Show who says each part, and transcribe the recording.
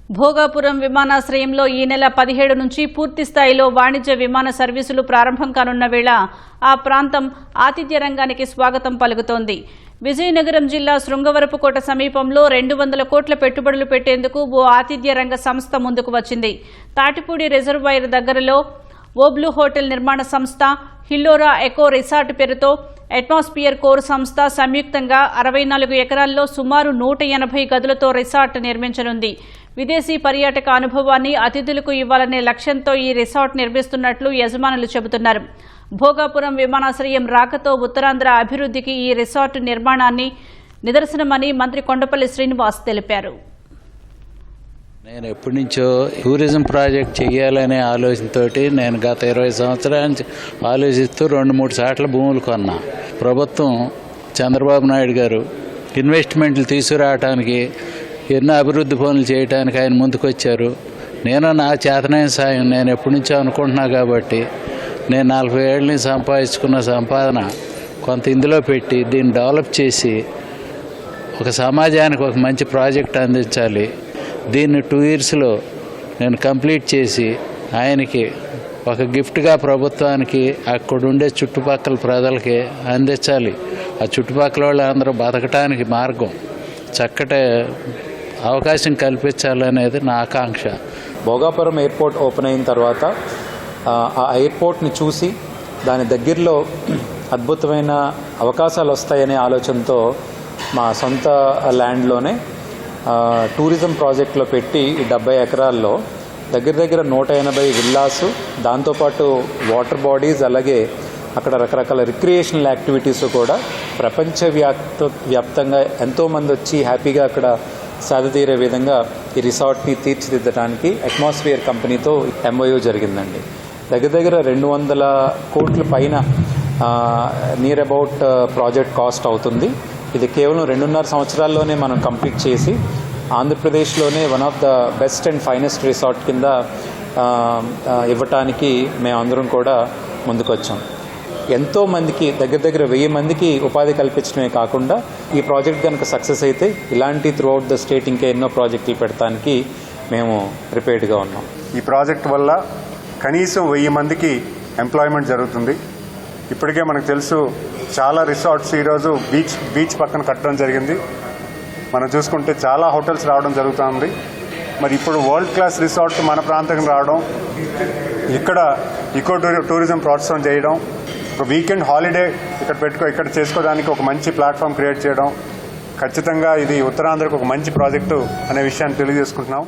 Speaker 1: భోగాపురం విమానాశ్రయంలో ఈ నెల 17 నుంచి పూర్తి స్థాయిలో వాణిజ్య విమాన సర్వీసులు ప్రారంభం కానున్న వేళ ఆ ప్రాంతం ఆతిథ్య రంగానికి స్వాగతం పలుకుతోంది. విజయనగరం జిల్లా శృంగవరపుకోట సమీపంలో 200 కోట్ల పెట్టుబడులు పెట్టేందుకు ఓ ఆతిథ్య రంగ సంస్థ ముందుకు వచ్చింది. తాటిపూడి రిజర్వాయర్ దగ్గరలో ఓబ్లు హోటల్ నిర్మాణ సంస్థ, హిల్లోరా ఎకో రిసార్ట్ పేరుతో అట్మాస్ఫియర్ కోర్ సంస్థ సంయుక్తంగా 64 ఎకరాల్లో సుమారు 180 గదులతో రిసార్ట్ నిర్మించనుంది. విదేశీ పర్యాటక అనుభవాన్ని అతిథులకు ఇవ్వాలనే లక్ష్యంతో ఈ రిసార్ట్ నిర్మిస్తున్నట్లు యజమానులు చెబుతున్నారు. భోగాపురం విమానాశ్రయం రాకతో ఉత్తరాంధ్ర అభివృద్ధికి ఈ రిసార్ట్ నిర్మాణాన్ని నిదర్శనమని మంత్రి కొండపల్లి శ్రీనివాస్ తెలిపారు.
Speaker 2: నేను ఎప్పటి నుంచో టూరిజం ప్రాజెక్ట్ చేయాలనే ఆలోచనతోటి నేను గత 20 సంవత్సరాల నుంచి ఆలోచిస్తూ 2-3 సార్లు భూములు కొన్నా. ప్రభుత్వం చంద్రబాబు నాయుడు గారు ఇన్వెస్ట్మెంట్లు తీసుకురావడానికి ఎన్నో అభివృద్ధి పనులు చేయడానికి ఆయన ముందుకొచ్చారు. నేను నా చేతనైన సాయం నేను ఎప్పటి నుంచో అనుకుంటున్నా కాబట్టి నేను 40 ఏళ్ళ నుంచి సంపాదించుకున్న సంపాదన కొంత ఇందులో పెట్టి దీన్ని డెవలప్ చేసి ఒక సమాజానికి ఒక మంచి ప్రాజెక్ట్ అందించాలి. దీన్ని 2 ఇయర్స్లో నేను కంప్లీట్ చేసి ఆయనకి ఒక గిఫ్ట్గా ప్రభుత్వానికి అక్కడుండే చుట్టుపక్కల ప్రజలకి అందించాలి. ఆ చుట్టుపక్కల వాళ్ళందరూ బతకటానికి మార్గం చక్కటి అవకాశం కల్పించాలనేది నా ఆకాంక్ష.
Speaker 3: భోగాపురం ఎయిర్పోర్ట్ ఓపెన్ అయిన తర్వాత ఆ ఎయిర్పోర్ట్ని చూసి దాని దగ్గరలో అద్భుతమైన అవకాశాలు వస్తాయనే ఆలోచనతో మా సొంత ల్యాండ్లోనే టూరిజం ప్రాజెక్టులో పెట్టి ఈ 70 ఎకరాల్లో దగ్గర 180 విల్లాసు, దాంతోపాటు వాటర్ బాడీస్, అలాగే అక్కడ రకరకాల రిక్రియేషనల్ యాక్టివిటీస్ కూడా ప్రపంచవ్యాప్తంగా ఎంతోమంది వచ్చి హ్యాపీగా అక్కడ సాధతీరే విధంగా ఈ రిసార్ట్ని తీర్చిదిద్దడానికి అట్మాస్ఫియర్ కంపెనీతో MOU జరిగిందండి. దగ్గర 200 కోట్ల పైన నియర్ అబౌట్ ప్రాజెక్ట్ కాస్ట్ అవుతుంది. ఇది కేవలం 2.5 సంవత్సరాల్లోనే మనం కంప్లీట్ చేసి ఆంధ్రప్రదేశ్లోనే one of the best and finest resort కింద ఇవ్వటానికి మేమందరం కూడా ముందుకొచ్చాం. ఎంతోమందికి దగ్గర 1000 మందికి ఉపాధి కల్పించడమే కాకుండా ఈ ప్రాజెక్ట్ కనుక సక్సెస్ అయితే ఇలాంటి త్రూ అవుట్ ద స్టేట్ ఇంకా ఎన్నో ప్రాజెక్టులు పెడతానికి మేము ప్రిపేర్డ్గా ఉన్నాం.
Speaker 4: ఈ ప్రాజెక్ట్ వల్ల కనీసం 1000 మందికి ఎంప్లాయ్మెంట్ జరుగుతుంది. ఇప్పటికే మనకు తెలుసు చాలా రిసార్ట్స్ ఈరోజు బీచ్ పక్కన కట్టడం జరిగింది. మనం చూసుకుంటే చాలా హోటల్స్ రావడం జరుగుతుంది. మరి ఇప్పుడు వరల్డ్ క్లాస్ రిసార్ట్ మన ప్రాంతానికి రావడం, ఇక్కడ టూరిజం ప్రోత్సాహం చేయడం, ఒక వీకెండ్ హాలిడే ఇక్కడ చేసుకోవడానికి ఒక మంచి ప్లాట్ఫామ్ క్రియేట్ చేయడం, ఖచ్చితంగా ఇది ఉత్తరాంధ్రకు ఒక మంచి ప్రాజెక్టు అనే విషయాన్ని తెలియజేసుకుంటున్నాం.